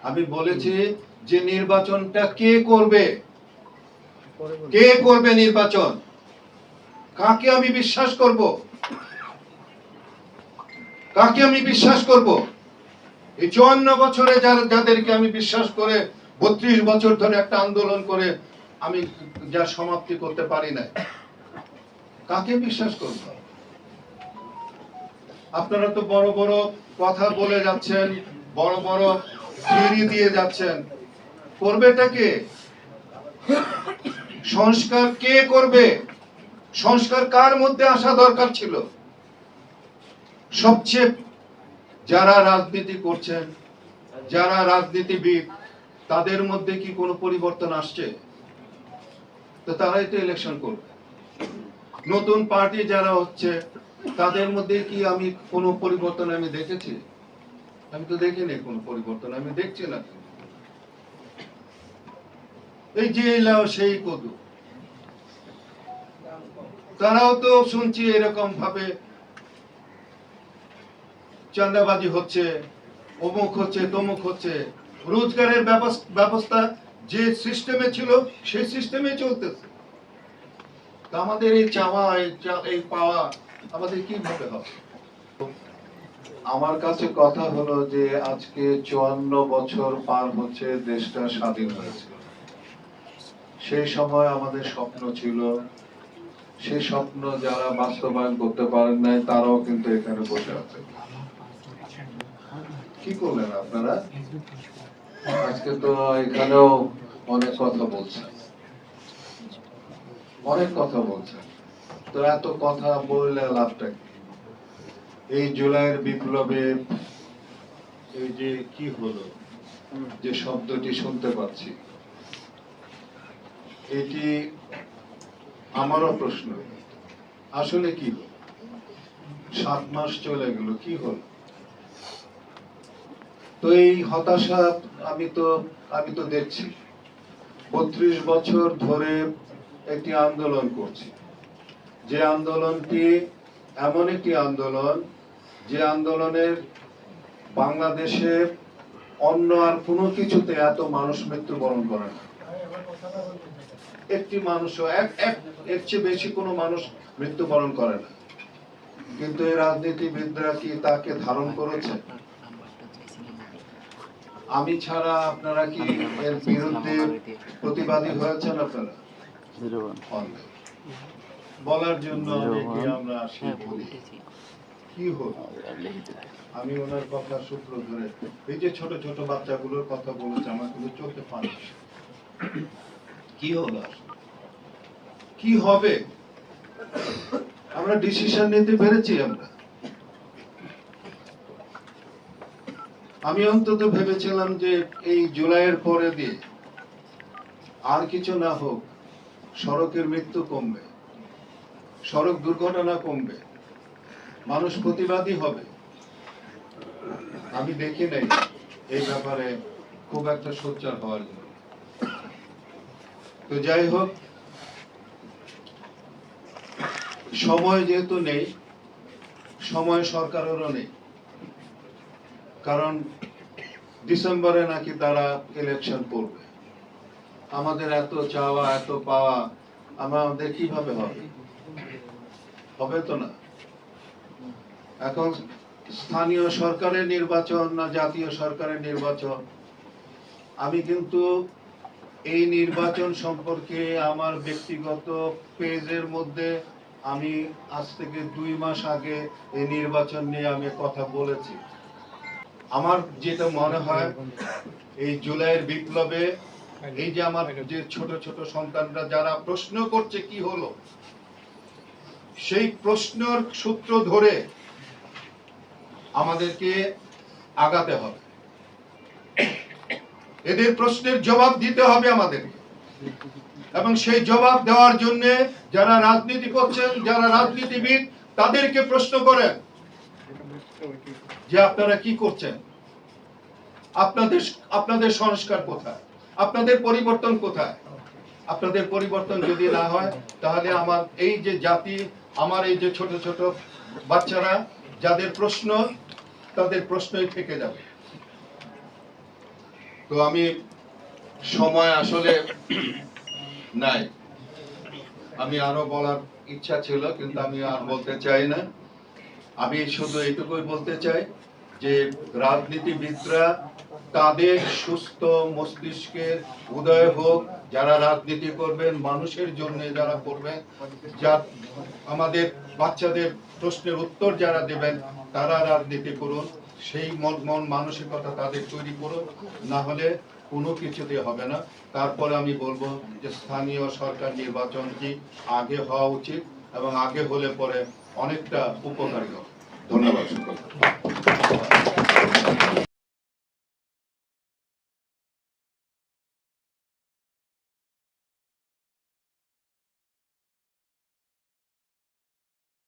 আমি বলেছি যে নির্বাচনটা কে করবে, কে করবে নির্বাচন, কাকে আমি বিশ্বাস করব, কাকে আমি বিশ্বাস করব? এই 54 বছরে যাদেরকে আমি বিশ্বাস করে 32 বছর ধরে একটা আন্দোলন করে আমি যা সমাপ্তি করতে পারি না, কাকে বিশ্বাস করব? আপনারা তো বড় বড় কথা বলে যাচ্ছেন, বড় বড় থিওরি দিয়ে যাচ্ছেন, করবেটা কে? সংস্কার কে করবে? সংস্কার কার মধ্যে আসা দরকার ছিল? সবচেয়ে যারা রাজনীতি করছেন, যারা রাজনীতিবিদ, তাদের মধ্যে কি কোনো পরিবর্তন আসছে? তো তারাই তো ইলেকশন করবে। নতুন পার্টি যারা হচ্ছে, তাদের মধ্যে কি আমি কোনো পরিবর্তন আমি দেখেছি? আমি তো দেখিনি কোনো পরিবর্তন, আমি দেখছি না। এই যে এলাও সেই কদু, তারাও তো শুনছি এরকম ভাবে চাঁদাবাজি হচ্ছে, অমুক হচ্ছে, তমুক হচ্ছে। রোজগারের ব্যবস্থা যে সিস্টেমে ছিল সেই সিস্টেমে চলতেছে। আমাদের এই চাওয়া, এই পাওয়া আমাদের কিভাবে হবে? আমার কাছে কথা হলো যে আজকে 54 বছর পার হচ্ছে, দেশটা স্বাধীন হয়েছে। সেই সময় আমাদের স্বপ্ন ছিল, সেই স্বপ্ন যারা বাস্তবায়ন করতে পারেন নাই তারাও কিন্তু এখানে বসে আছে। কি করলেন আপনারা? আজকে তো এখানেও অনেক কথা বলছেন, অনেক কথা বলছেন। তো এত কথা বললে লাভটা কি? এই জুলাইয়ের বিপ্লবে এই যে কি হলো, যে শব্দটি শুনতে পাচ্ছি, এটি আমারও প্রশ্ন, আসলে কি হলো? 7 মাস চলে গেল, কি হলো? তো এই হতাশা আমি তো দেখছি 32 বছর ধরে একটি আন্দোলন করছি, যে আন্দোলনটি এমন একটি আন্দোলন, যে আন্দোলনের বাংলাদেশে অন্য আর কোনো কিছুতে এত মানুষ মৃত্যুবরণ করে না। একটি মানুষও এর চেয়ে বেশি কোনো মানুষ মৃত্যুবরণ করে না। কিন্তু এই রাজনীতিবিদরা কি তাকে ধারণ করেছে? আমি ছাড়া আপনারা কি এর বিরুদ্ধে প্রতিবাদী হয়েছেন? আপনারা বলার জন্য অনেকে আমরা আসি, বলি কি হলো। আমি ওনার কথা সূত্র ধরে, এই যে ছোট ছোট বাচ্চাগুলোর কথা বলেছে, আমার কিন্তু চোখে পানি। কি হলো, কি হবে? আমরা ডিসিশন নিতে পেরেছি? আমি অন্তত ভেবেছিলাম যে এই জুলাইয়ের পরে দিয়ে আর কিছু না হোক, সড়কের মৃত্যু কমবে, সড়ক দুর্ঘটনা কমবে, মানুষ প্রতিবাদী হবে। আমি দেখি নাই এই ব্যাপারে খুব একটা সোচ্চার হওয়ার জন্য। তো যাই হোক, সময় যেহেতু নেই, সময় সরকারেরও নেই, কারণ ডিসেম্বরে নাকি তারা ইলেকশন করবে। আমাদের এত চাওয়া, এত পাওয়া আমাদের কিভাবে হবে? হবে তো না। এখন স্থানীয় সরকারের নির্বাচন না জাতীয় সরকারের নির্বাচন, আমি কিন্তু এই নির্বাচন সম্পর্কে আমার ব্যক্তিগত পেজের মধ্যে আমি আজ থেকে 2 মাস আগে এই নির্বাচন নিয়ে আমি কথা বলেছি। আমার যেটা মনে হয়, এই জুলাইয়ের বিপ্লবে এই যে আমার যে ছোট ছোট সন্তানরা যারা প্রশ্ন করছে কি হলো, সেই প্রশ্নের সূত্র ধরে আমাদেরকে আগাতে হবে। এদের প্রশ্নের জবাব দিতে হবে আমাদেরকে, এবং সেই জবাব দেওয়ার জন্য যারা রাজনীতি করছেন, যারা রাজনীতিবিদ, তাদেরকে প্রশ্ন করেন যে আপনারা কি করছেন, আপনাদের সংস্কার কোথায়, আপনাদের পরিবর্তন কোথায়? আপনাদের পরিবর্তন যদি না হয়, তাহলে আমার এই যে জাতি, আমার এই যে ছোট ছোট বাচ্চারা যাদের প্রশ্ন, তাদের প্রশ্নই থেকে যাবে। তো আমি সময় আসলে নাই, আমি আরো বলার ইচ্ছা ছিল কিন্তু আমি আর বলতে চাই না। আমি শুধু এইটুকুই বলতে চাই যে রাজনীতিবিদরা তাদের সুস্থ মস্তিষ্কের উদয় হোক, যারা রাজনীতি করবেন মানুষের জন্য, যারা করবেন, যা আমাদের বাচ্চাদের প্রশ্নের উত্তর যারা দেবেন তারা রাজনীতি করুন, সেই মন মানসিকতা তাদের তৈরি করুন, না হলে কোনো কিছুতে হবে না। তারপরে আমি বলবো যে স্থানীয় সরকার নির্বাচনটি আগে হওয়া উচিত এবং আগে হলে পরে অনেকটা উপকারী হবে। ধন্যবাদ সকলকে।